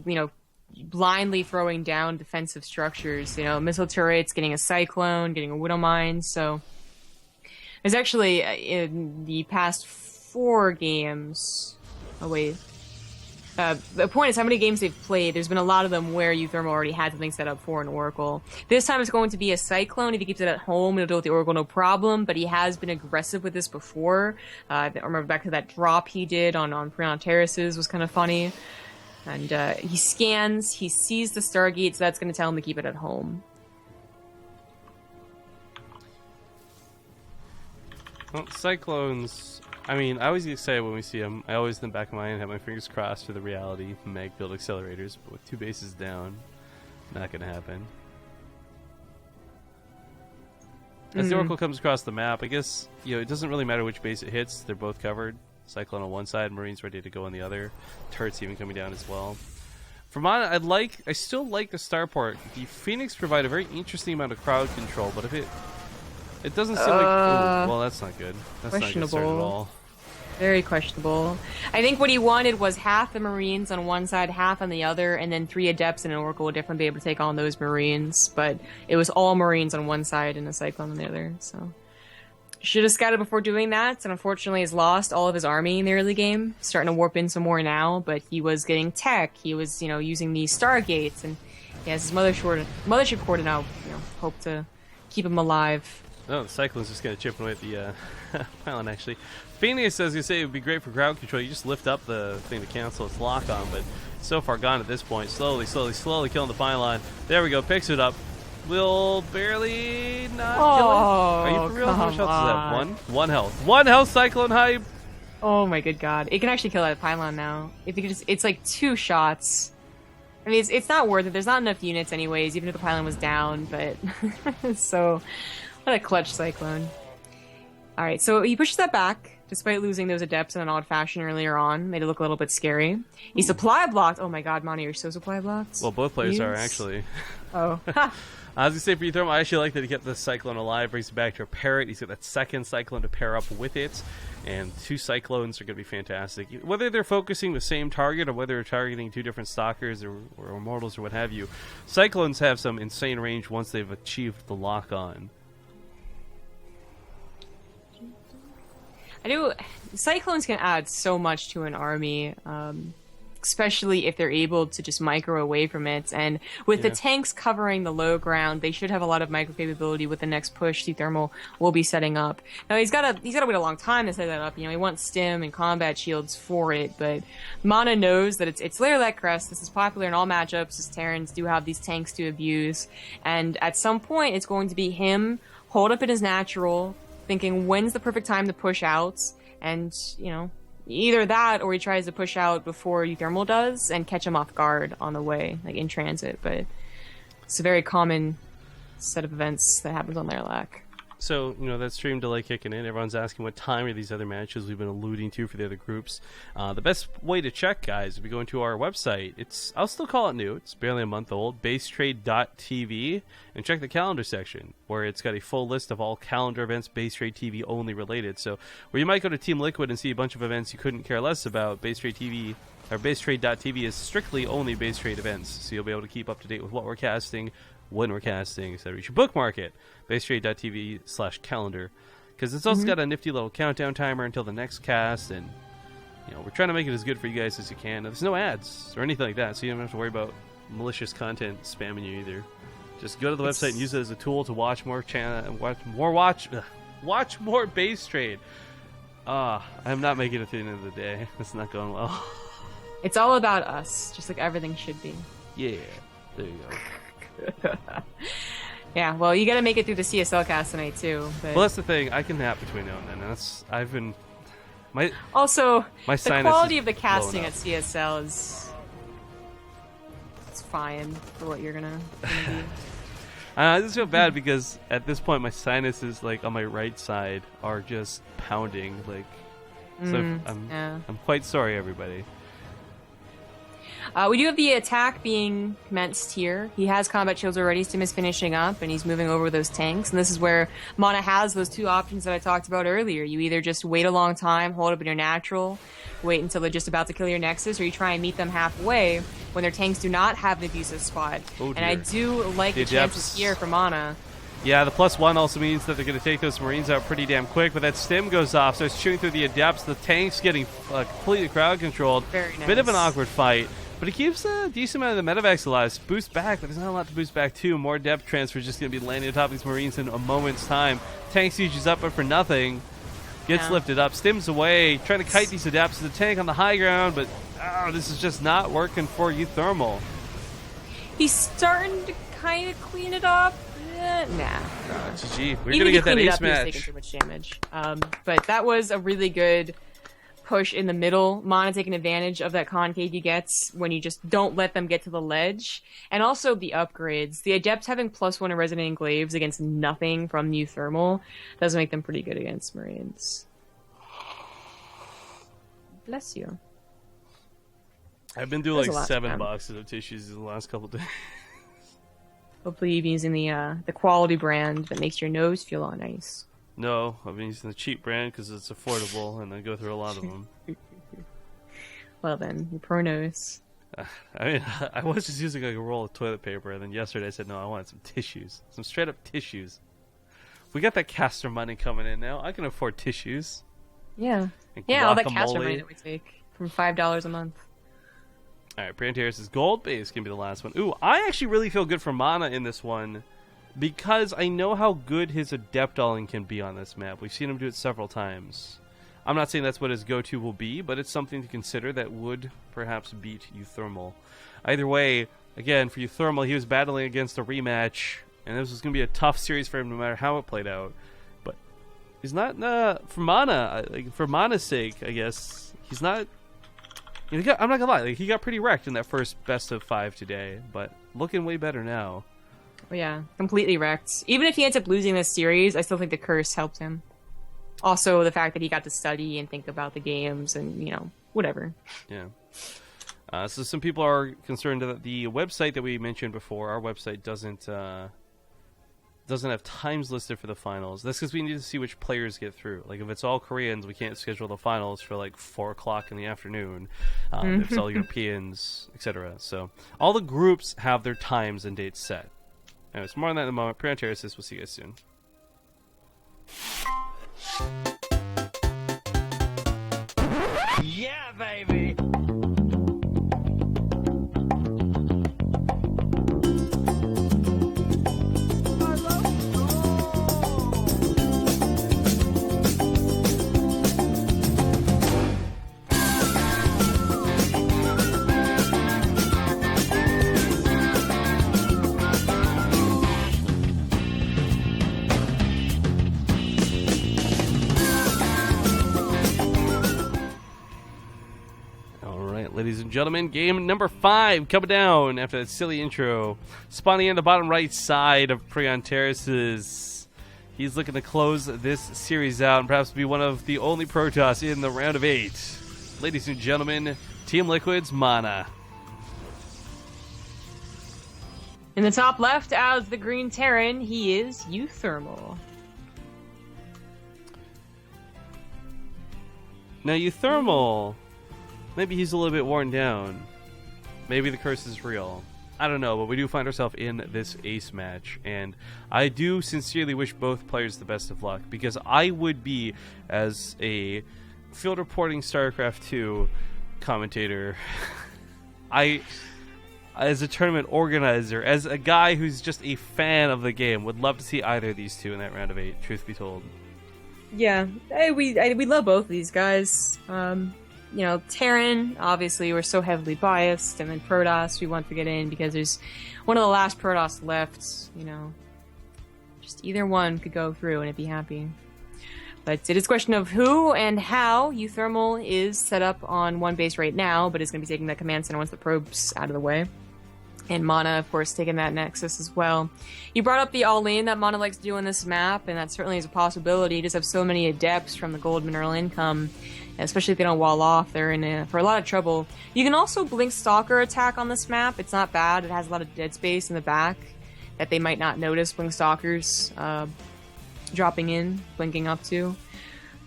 blindly throwing down defensive structures, missile turrets, getting a cyclone, getting a widow mine. So there's actually in the past 4 games. Oh wait, the point is how many games they've played. There's been a lot of them where uThermal already had something set up for an Oracle. This time it's going to be a cyclone. If he keeps it at home, he'll deal with the Oracle no problem. But he has been aggressive with this before. I remember back to that drop he did on Prion Terraces was kind of funny. And he scans, he sees the Stargate, so that's going to tell him to keep it at home. Well, Cyclones, I always get excited when we see them. I always, in the back of my mind, have my fingers crossed for the reality mag build accelerators, but with 2 bases down, not going to happen. As the Oracle comes across the map, I guess, it doesn't really matter which base it hits, they're both covered. Cyclone on one side, Marines ready to go on the other. Turrets even coming down as well. For MaNa, I still like the starport. The Phoenix provide a very interesting amount of crowd control, but if it doesn't seem like... Ooh, well, that's not good. That's not a good start at all. Very questionable. I think what he wanted was half the Marines on one side, half on the other, and then 3 Adepts and an Oracle would definitely be able to take on those Marines. But it was all Marines on one side and a Cyclone on the other, so... Should have scouted before doing that, and unfortunately has lost all of his army in the early game. Starting to warp in some more now, but he was getting tech. He was, using these Stargates, and he has his mothership coordinate. Hope to keep him alive. Oh, the Cyclone's just going to chip away at the pylon, actually. Phoenix, as you say, it would be great for crowd control. You just lift up the thing to cancel its lock on, but so far gone at this point. Slowly killing the pylon. There we go, picks it up. Will barely not kill him. Are you for real? How much health is that? One health. One health, Cyclone hype! Oh my good god. It can actually kill that pylon now. If you could just, it's like 2 shots. I mean, it's not worth it. There's not enough units anyways, even if the pylon was down, but... so, what a clutch Cyclone. Alright, so he pushes that back, despite losing those Adepts in an odd fashion earlier on. Made it look a little bit scary. He supply blocked. Oh my god, MaNa, you're so supply blocked. Well, both players are, actually. Oh. I was going to say for uThermal, I actually like that he kept the Cyclone alive, brings it back to repair it. He's got that second Cyclone to pair up with it, and 2 Cyclones are going to be fantastic. Whether they're focusing the same target or whether they're targeting 2 different Stalkers or Immortals or what have you, Cyclones have some insane range once they've achieved the lock-on. Cyclones can add so much to an army, especially if they're able to just micro away from it. And with the tanks covering the low ground, they should have a lot of micro capability with the next push uThermal will be setting up. Now he's got to wait a long time to set that up. He wants stim and combat shields for it, but MaNa knows that it's layer that crest. This is popular in all matchups, as Terrans do have these tanks to abuse. And at some point, it's going to be him hold up in his natural, thinking when's the perfect time to push out, and either that or he tries to push out before uThermal does and catch him off guard on the way, like in transit. But it's a very common set of events that happens on layer lack. So, that stream delay kicking in. Everyone's asking what time are these other matches we've been alluding to for the other groups. The best way to check, guys, if you go into our website, I'll still call it new. It's barely a month old. BaseTrade.TV, and check the calendar section, where it's got a full list of all calendar events, BaseTrade.TV only related. So, where you might go to Team Liquid and see a bunch of events you couldn't care less about, BaseTrade.TV or BaseTrade.TV is strictly only Base Trade events. So you'll be able to keep up to date with what we're casting, when we're casting, etc. You should bookmark it, BaseTrade.TV/calendar, because it's also got a nifty little countdown timer until the next cast, and we're trying to make it as good for you guys as you can. There's no ads or anything like that, so you don't have to worry about malicious content spamming you either. Just go to the website and use it as a tool to watch more watch more Base Trade. I'm not making it to the end of the day. It's not going well. It's all about us, just like everything should be. Yeah, there you go. Yeah, well, you got to make it through the CSL cast tonight too. But... Well, that's the thing. I can nap between now and then. My the quality of the casting at CSL is it's fine for what you're gonna do. I just feel bad because at this point my sinuses, like on my right side, are just pounding. I'm quite sorry, everybody. We do have the attack being commenced here. He has combat shields already. Stim is finishing up, and he's moving over those tanks. And this is where MaNa has those 2 options that I talked about earlier. You either just wait a long time, hold up in your natural, wait until they're just about to kill your Nexus, or you try and meet them halfway when their tanks do not have an abusive spot. Oh, and I do like the chances here for MaNa. Yeah, the +1 also means that they're going to take those Marines out pretty damn quick, but that stim goes off, so it's chewing through the Adepts. The tank's getting completely crowd controlled. Very nice. Bit of an awkward fight. But he keeps a decent amount of the medevacs alive. Boost back, but there's not a lot to boost back to. More depth transfer just going to be landing on top of these Marines in a moment's time. Tank sieges up, but for nothing. Gets lifted up, stims away, trying to kite these Adepts to the tank on the high ground, but this is just not working for uThermal. He's starting to kind of clean it up. Nah. GG. We're going to get that ace match. He was taking too much damage. But that was a really good push in the middle. MaNa taking advantage of that concave he gets when you just don't let them get to the ledge. And also the upgrades. The Adepts having +1 in Resonating Glaives against nothing from uThermal does make them pretty good against Marines. Bless you. I've been doing like 7 boxes of tissues in the last couple days. Hopefully you've been using the quality brand that makes your nose feel all nice. No, I've been using the cheap brand because it's affordable, and I go through a lot of them. Well then, your pro knows. I mean, I was just using like a roll of toilet paper, and then yesterday I said, no, I wanted some tissues. Some straight up tissues. We got that caster money coming in now. I can afford tissues. Yeah. And Yeah, all that guacamole. caster money that we take from $5 a month. Alright, Brantaris is gold base can be the last one. Ooh, I actually really feel good for MaNa in this one because I know how good his adeptalling can be on this map. We've seen him do it several times. I'm not saying that's what his go-to will be, but it's something to consider that would perhaps beat uThermal. Either way, again, for uThermal, he was battling against a rematch, and this was going to be a tough series for him no matter how it played out. But he's not, for MaNa, like, for MaNa's sake, I guess, he's not, I'm not going to lie, like, he got pretty wrecked in that first best of 5 today, but looking way better now. Oh, yeah, completely wrecked. Even if he ends up losing this series, I still think the curse helped him. Also, the fact that he got to study and think about the games and, you know, whatever. Yeah. So some people are concerned that the website that we mentioned before, our website doesn't have times listed for the finals. That's because we need to see which players get through. Like, if it's all Koreans, we can't schedule the finals for, like, 4 o'clock in the afternoon. If it's all Europeans, etc. So all the groups have their times and dates set. Anyways, more on that in a moment. Pre-Antaresis, we'll see you guys soon. Yeah, baby! Ladies and gentlemen, game number 5 coming down after that silly intro. Spawning in the bottom right side of Preon Terraces. He's looking to close this series out and perhaps be one of the only Protoss in the round of 8. Ladies and gentlemen, Team Liquid's MaNa. In the top left, as the Green Terran, he is uThermal. Now, uThermal, maybe he's a little bit worn down. Maybe the curse is real. I don't know, but we do find ourselves in this ace match, and I do sincerely wish both players the best of luck, because I would be, as a field reporting StarCraft 2 commentator, as a tournament organizer, as a guy who's just a fan of the game, would love to see either of these two in that round of 8, truth be told. Yeah, we love both of these guys. You know, Terran, obviously, we're so heavily biased, and then Protoss, we want to get in because there's one of the last Protoss left, you know. Just either one could go through and it'd be happy. But it is a question of who and how. uThermal is set up on one base right now, but is going to be taking that command center once the probe's out of the way. And MaNa, of course, taking that Nexus as well. You brought up the all-in that MaNa likes to do on this map, and that certainly is a possibility. You just have so many adepts from the gold mineral income, especially if they don't wall off. They're in for a lot of trouble. You can also blink Stalker attack on this map. It's not bad. It has a lot of dead space in the back that they might not notice blink Stalkers dropping in, blinking up to.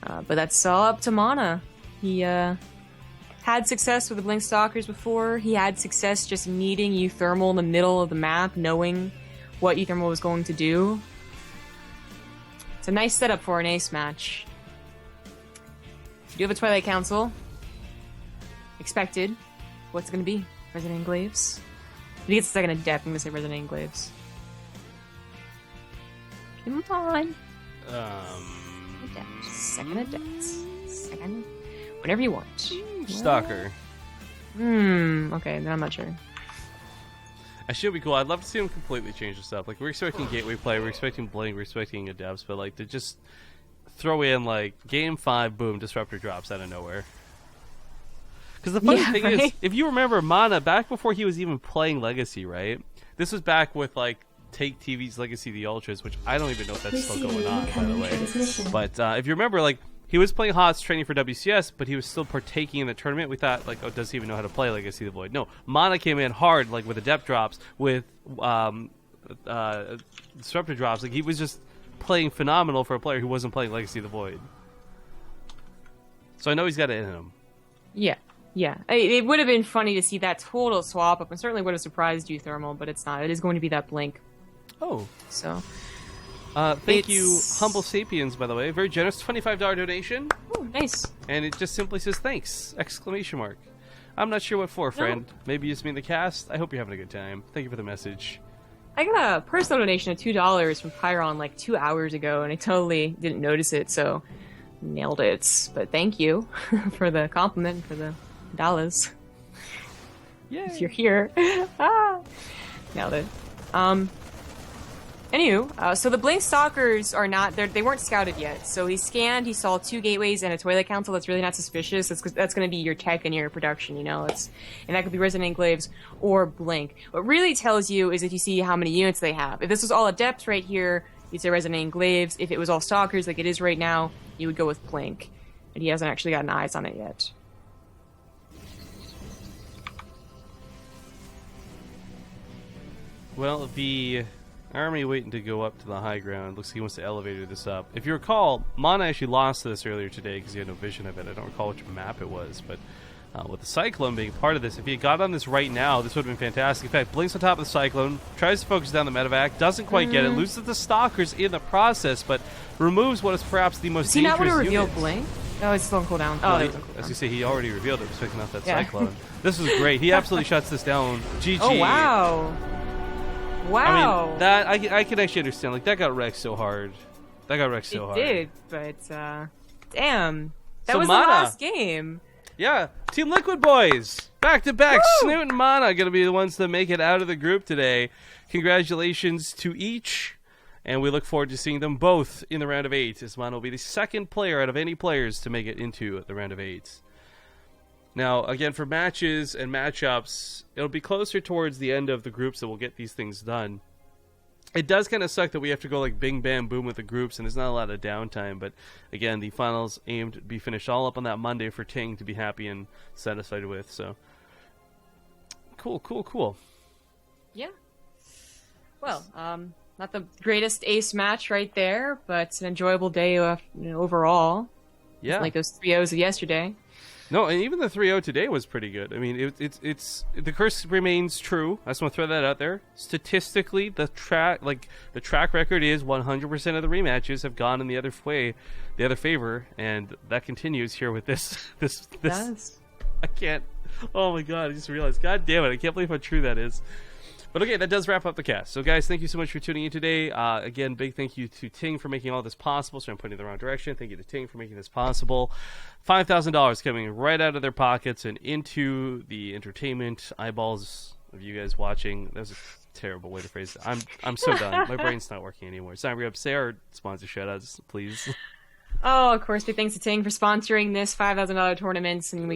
But that's all up to MaNa. He had success with the Blink Stalkers before. He had success just meeting uThermal in the middle of the map, knowing what uThermal was going to do. It's a nice setup for an ace match. You do have a Twilight Council. Expected. What's it going to be? Resident Enclaves? If he gets a second adept, I'm going to say Resident Enclaves. Come on. Adept. Second adept. Second. Whatever you want. Stalker. Okay, then I'm not sure. Actually, it'd be cool. I'd love to see him completely change the stuff. Like, we're expecting Gateway play, we're expecting Blink, we're expecting Adepts, but, like, to just throw in, like, Game 5, boom, Disruptor drops out of nowhere. Because the funny thing is, if you remember MaNa, back before he was even playing Legacy, right? This was back with, like, Take TV's Legacy the Ultras, which I don't even know if that's still going on, by the way. But if you remember, like, he was playing HOTS training for WCS, but he was still partaking in the tournament. We thought, like, oh, does he even know how to play Legacy the Void? No. MaNa came in hard, like, with Adept drops, with Disruptor drops. Like, he was just playing phenomenal for a player who wasn't playing Legacy of the Void. So I know he's got it in him. Yeah. Yeah. It would have been funny to see that total swap up, and certainly would have surprised uThermal, but it's not. It is going to be that blink. Oh. So. Thank you, Humble Sapiens, by the way. Very generous $25 donation. Oh, nice. And it just simply says thanks! Exclamation mark. I'm not sure what for, friend. No. Maybe you just mean the cast. I hope you're having a good time. Thank you for the message. I got a personal donation of $2 from Pyron like 2 hours ago, and I totally didn't notice it, so nailed it. But thank you for the compliment, for the dollars. Yay. If you're here. Nailed it. Anywho, so the Blink Stalkers are not, they weren't scouted yet. So he scanned, he saw 2 gateways and a toilet council. That's really not suspicious. That's going to be your tech and your production, you know. And that could be Resonant Enclaves or Blink. What really tells you is if you see how many units they have. If this was all Adepts right here, you'd say Resonant Enclaves. If it was all Stalkers like it is right now, you would go with Blink. And he hasn't actually gotten eyes on it yet. Well, the army waiting to go up to the high ground. Looks like he wants to elevator this up. If you recall, MaNa actually lost this earlier today because he had no vision of it. I don't recall which map it was, but with the Cyclone being part of this, if he had got on this right now, this would have been fantastic. In fact, blinks on top of the Cyclone, tries to focus down the medevac, doesn't quite get it, loses the Stalkers in the process, but removes what is perhaps the most dangerous unit. Does he not want to reveal Blink? No, it's still on cooldown. Oh, as you say, he already revealed it, was picking off that Cyclone. This was great. He absolutely shuts this down. GG. Oh, wow. Wow. I mean, that I can actually understand. Like, that got wrecked so hard. It did, but damn. That was MaNa, the last game. Yeah. Team Liquid boys. Back to back. Snoot and MaNa going to be the ones that make it out of the group today. Congratulations to each. And we look forward to seeing them both in the round of 8, as MaNa will be the second player out of any players to make it into the round of 8. Now, again, for matches and matchups, it'll be closer towards the end of the groups that we'll get these things done. It does kind of suck that we have to go like bing, bam, boom with the groups, and there's not a lot of downtime. But, again, the finals aimed to be finished all up on that Monday for TING to be happy and satisfied with. So, cool. Yeah. Well, not the greatest ace match right there, but it's an enjoyable day overall. Yeah. Like those 3-0s of yesterday. No, and even the 3-0 today was pretty good. I mean, it's the curse remains true. I just want to throw that out there. Statistically, the track record is 100% of the rematches have gone in the other favor, and that continues here with this. Yes. I can't. Oh my god! I just realized. God damn it! I can't believe how true that is. But okay, that does wrap up the cast. So guys, thank you so much for tuning in today. Again, big thank you to Ting for making all this possible. So I'm pointing in the wrong direction. Thank you to Ting for making this possible. $5,000 coming right out of their pockets and into the entertainment eyeballs of you guys watching. That was a terrible way to phrase it. I'm so done. My brain's not working anymore. So I'm going to say our sponsor shoutouts, please. Oh, of course, big thanks to Ting for sponsoring this $5,000 tournament, and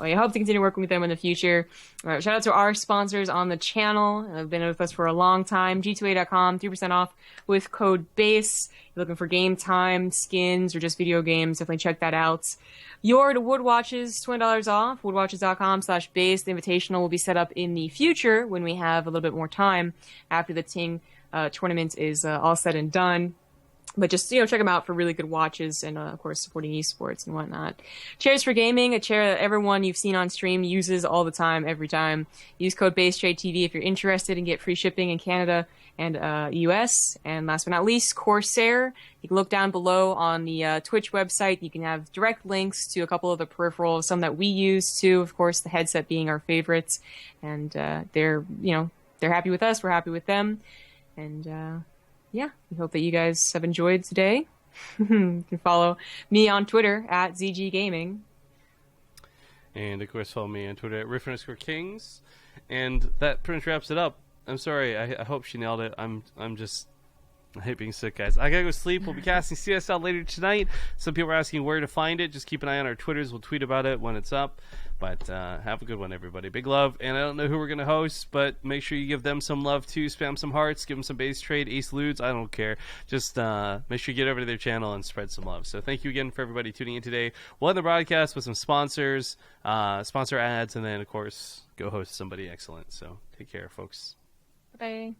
I hope to continue working with them in the future. Shout out to our sponsors on the channel. They've been with us for a long time. G2A.com, 3% off with code BASE. If you're looking for game time, skins, or just video games, definitely check that out. Your Wood Watches, $20 off, woodwatches.com/base. The invitational will be set up in the future when we have a little bit more time after the Ting tournament is all said and done. But just, check them out for really good watches and, of course, supporting esports and whatnot. Chairs for Gaming, a chair that everyone you've seen on stream uses all the time, every time. Use code BaseTradeTV if you're interested and get free shipping in Canada and US. And last but not least, Corsair. You can look down below on the Twitch website. You can have direct links to a couple of the peripherals, some that we use too, of course, the headset being our favorites. And they're happy with us. We're happy with them. And yeah, we hope that you guys have enjoyed today. You can follow me on Twitter at ZGGaming. And, of course, follow me on Twitter at Riff_Kings. And that pretty much wraps it up. I'm sorry. I hope she nailed it. I hate being sick, guys. I gotta go sleep. We'll be casting CSL later tonight. Some people are asking where to find it. Just keep an eye on our Twitters. We'll tweet about it when it's up. But have a good one, everybody. Big love. And I don't know who we're going to host, but make sure you give them some love, too. Spam some hearts. Give them some base trade, ace ludes. I don't care. Just make sure you get over to their channel and spread some love. So thank you again for everybody tuning in today. We'll end the broadcast with some sponsors, sponsor ads, and then, of course, go host somebody excellent. So take care, folks. Bye-bye.